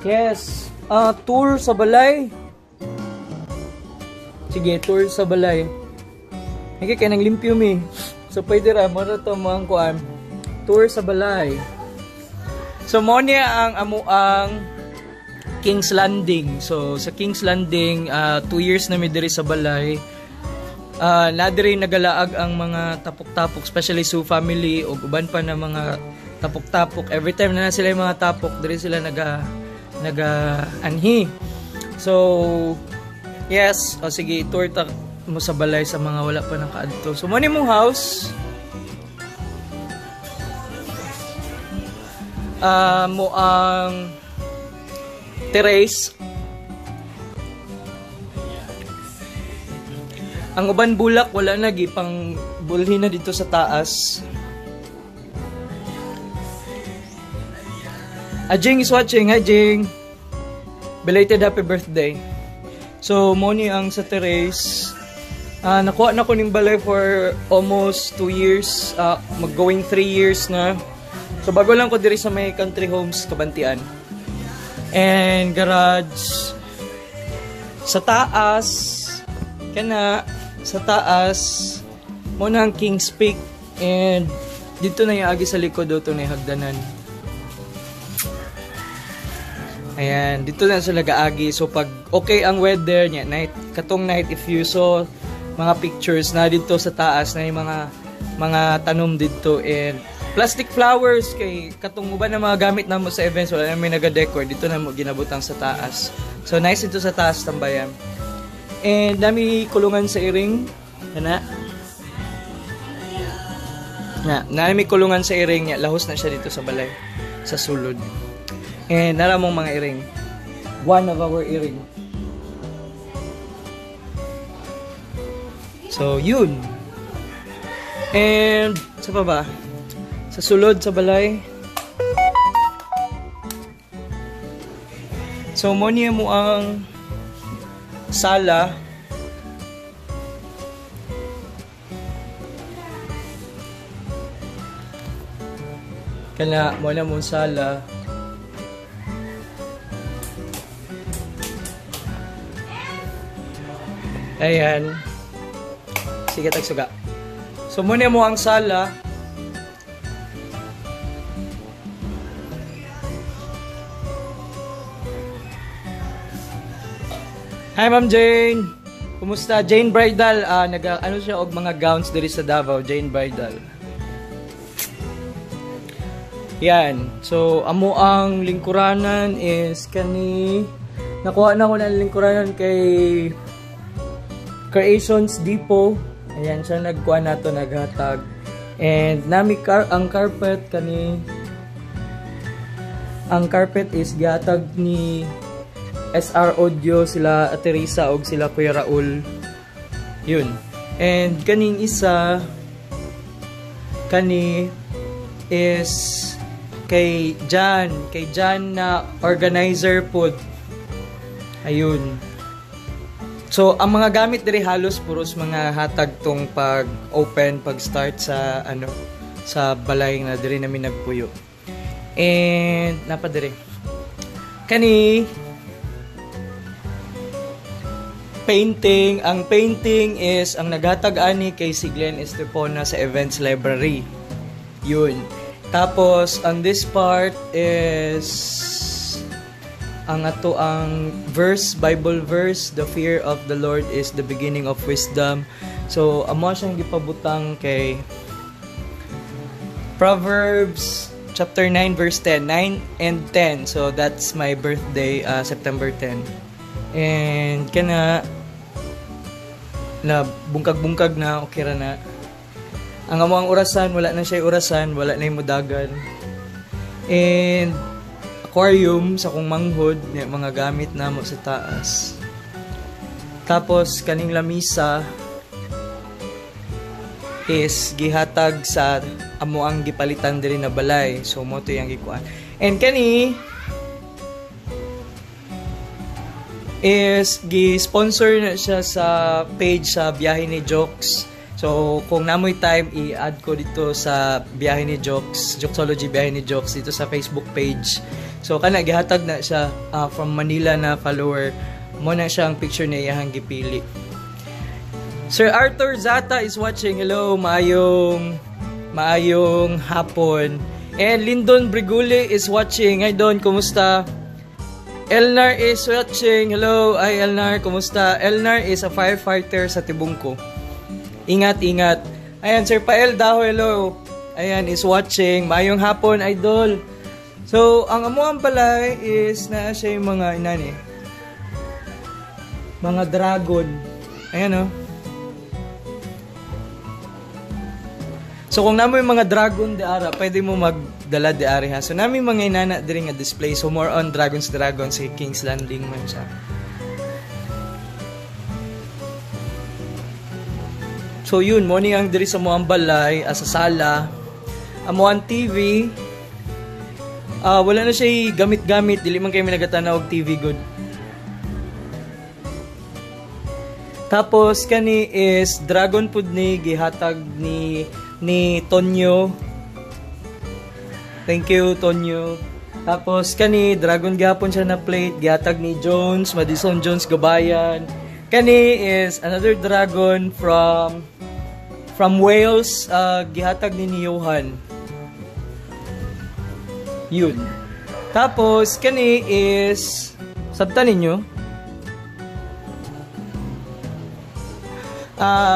Yes. Tour sa balay. Sige, tour sa balay. Hindi kaya nang limpyo mi. So pwede ra mo ra to mga kuan. Tour sa balay. So mo niya ang amuang King's Landing. So sa King's Landing, 2 years na mi diri sa balay. Na diri nagalaag ang mga tapok-tapok, especially Su family o uban pa na mga tapok-tapok. Every time na sila yung mga tapok, diri sila naga-anhi. So yes, sige, tour ta mo sa balay sa mga wala pa nakaadto. So mo ni mong house. Mo ang terrace. Ang uban bulak wala na gipang bulhin na dito sa taas. Ajing is watching. Hi Jing. Belated happy birthday. So mo ni ang sa terrace. Nakuha na ko ning balay for almost 2 years, mag-going 3 years na. So bago lang ko diri sa may country homes Kabantian. And garage sa taas. Kana sa taas mo na ang King's Peak, and dito na yung agi sa likod dito na yung hagdanan. Ayan, dito na sila gaagi. So pag okay ang weather niya, night, katong night, if you saw mga pictures na dito sa taas na yung mga tanom dito, and plastic flowers kay katong uban na mga gamit namo sa events, wala na may naga-decor dito na mo ginabutang sa taas. So nice ito sa taas tambayan. And dami kulungan sa iring. Kana. Nami kulungan sa iring niya, lahos na siya dito sa balay sa sulod. And naramong mga iring. One of our iring. So yun. And sa baba, sa sulod sa balay. So mo niya mo ang sala. Kana mo na mo sala. Ayan. Sige tagsuga. So mo niya mo ang sala. Hi Ma'am Jane. Kumusta? Jane Bridal, ano siya og mga gowns diri sa Davao, Jane Bridal. Yan. So amo ang lingkuranan is kani nakuha na ko na lingkuranan kay Creations Depot. Ayan siya nagkuha nato naghatag. And nami ang carpet kani ang carpet is gihatag ni SR Audio, sila Teresa og sila Kuya Raul. Yun. And kaning isa kani is kay Jan na organizer pod. Ayun. So ang mga gamit diri halos puros mga hatag tong pag-open, pag-start sa sa balay na diri namin nagpuyo. And napa diri. Kani painting. Ang painting is ang naghatag ani kay si Glenn Estepona sa Events Library. Yun. Tapos ang this part is ang ato ang verse, Bible verse, the fear of the Lord is the beginning of wisdom. So amo siyang gipabutang kay Proverbs chapter 9 verse 10, 9 and 10. So that's my birthday, September 10. And kana na bungkag-bungkag na, okay ra na. Ang among orasan, wala na siya orasan, wala na yung mudagan. And aquarium sa kong manghod, mga gamit na mo sa taas. Tapos kaning lamisa is gihatag sa amo ang gipalitan diri na balay. So mo to yang gikuan. And kani is gi-sponsor na siya sa page sa Biyahe ni Jokes. So kung namoy time i-add ko dito sa Biyahe ni Jokes, Joxology Biyahe ni Jokes dito sa Facebook page. So kana gihatag na siya from Manila na follower. Mo na siya ang picture niya iyang gipili. Sir Arthur Zata is watching. Hello, maayong hapon. And Lyndon Briguli is watching. Hi Don, kumusta? Elnar is watching. Hello, ay Elnar, kumusta? Elnar is a firefighter sa Tibungko. Ingat. Ayan, Sir Pael Daho, hello. Ayan, is watching. Maayong hapon, idol. So, ang amuang balay is na siya yung mga inani. Mga dragon. Ayan, oh. So, kung namo yung mga dragon de ara, pwede mo magdala de ari ha. So, namin mga inana diri nga display. So, more on dragons, si King's Landing man siya. So, yun. Morning ang diri sa muang balay, sa sala. Amuang TV. Wala na siya gamit-gamit. Dili man kayo nagatanaw og TV good. Tapos, kani is dragon food ni gihatag ni Tonyo. Thank you, Tonyo. Tapos, kani dragon gapon siya na plate. Gihatag ni Jones, Madison Jones Gabayan. Kani is another dragon from Wales. Gihatag ni Johan. Yun. Tapos, kani is sabta ninyo.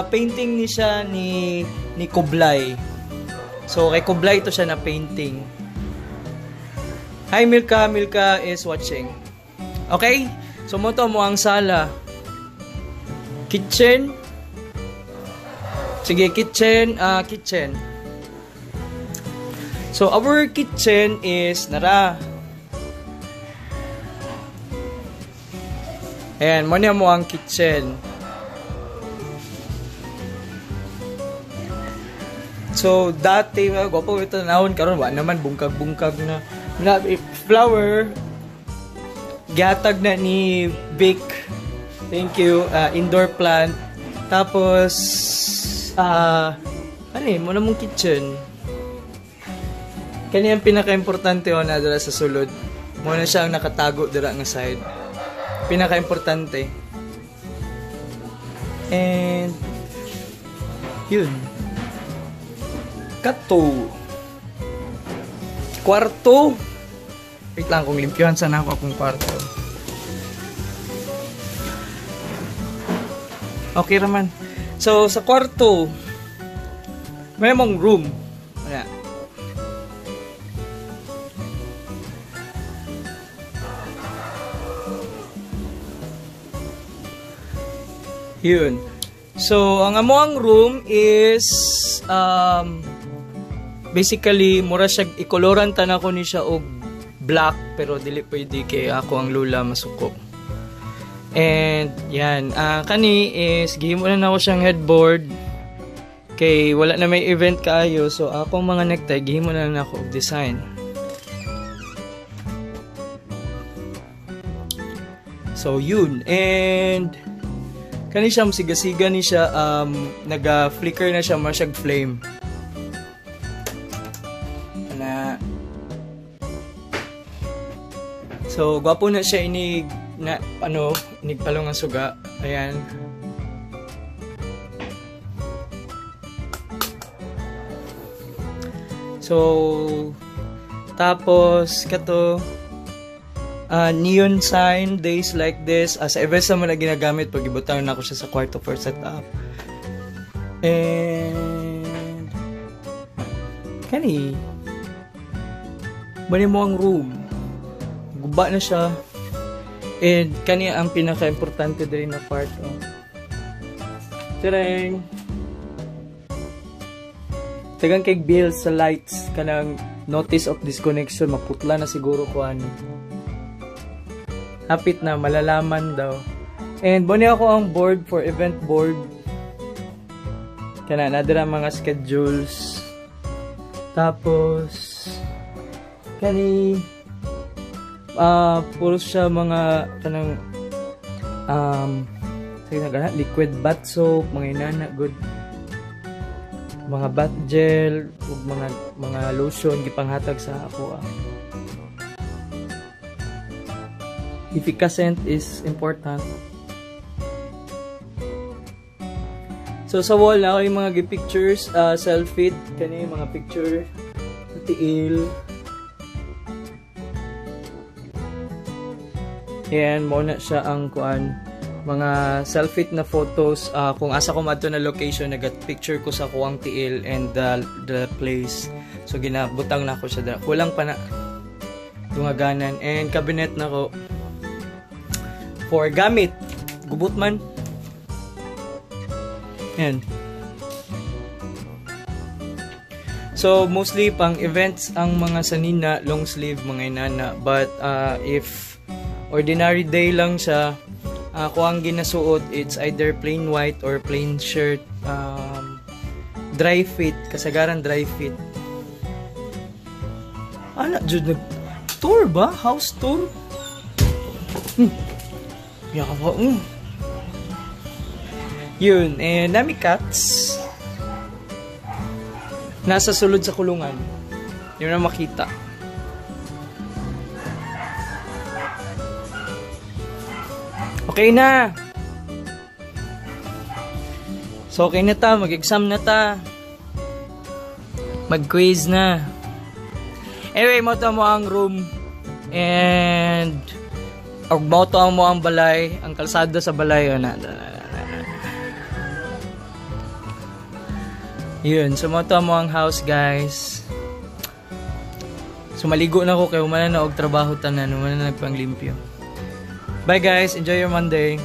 Painting ni siya ni Kublai. So, kay Kublai ito siya na painting. Hi, Milka is watching. Okay? So, mo ang sala. Kitchen. Sige, kitchen. So, our kitchen is nara. Ayan, mo ang kitchen. So, dati, gwapo ito naon karon wa naman bungkag-bungkag na flower. Gihatag na ni Vic. Thank you. Indoor plant. Tapos, mo na mong kitchen. Kanya ang pinaka-importante na dala sa sulod. Muna siya ang nakatago dala nga side. Pinaka-importante. And yun. Kato. Kwarto. Wait lang kung limpyuhan sana ako akong kwarto. Okay raman. So sa kwarto may mong room. Wala. Yun. So, ang amuang room is basically mura siya ikoloran tanan ko ni siya og black pero dili pwede kay ako ang lula masuko. And yan, kani is gihimo na ako siyang headboard kay wala na may event kaayo, so akong mga necktie gihimo na ako og design. So yun, and kani siya masiga-siga ni siya, naga-flicker na siya, masyag flame. Na. So, gwapo na siya inig palong ang suga. Ayan. So, tapos, kato, neon sign, days like this. Sa events naman na ginagamit pag ibutang na ako siya sa kwarto for setup. And kani bali mo ang room. Guba na siya. And kani ang pinaka-importante din na part. Tireng. Tagang kay bill sa lights. Kanang notice of disconnection. Maputla na siguro ko ano. Hapit na, malalaman daw. And buni ako ang board for event board. Kana nadira mga schedules. Tapos kani puro siya mga kanang liquid bath soap, mga inana good. Mga bath gel, ug mga lotion gipanghatag sa ako. efficacent is important. So sa wall na ako yung mga pictures, selfie, kani yung mga picture, tiil. Yan, muna siya ang kuan, mga selfie na photos, kung asa ko madto na location, nagat picture ko sa kuwang tiil and the place. So ginabutang na ko siya, kulang pa na dungaganan, and cabinet na ko for gamit, gubot man. Yan. So mostly pang events ang mga sanina, long sleeve, mga inana, but if ordinary day lang siya, ako ang ginasuot, it's either plain white or plain shirt, dry fit, kasagaran dry fit. Anak, jud nag-tour ba? House tour? Yawa, Yun, and nami cats. Nasa sulod sa kulungan. Yun na makita. Okay na. So okay na ta, mag-exam na ta. Mag-quiz na. Anyway, mo to mo ang room. And mo to mo ang balay, ang kalsada sa balay. Yun, so mo to mo ang house, guys. So maligo na ko kay umana na og trabaho tanan, umana na nagpanglimpyo. Bye guys, enjoy your Monday.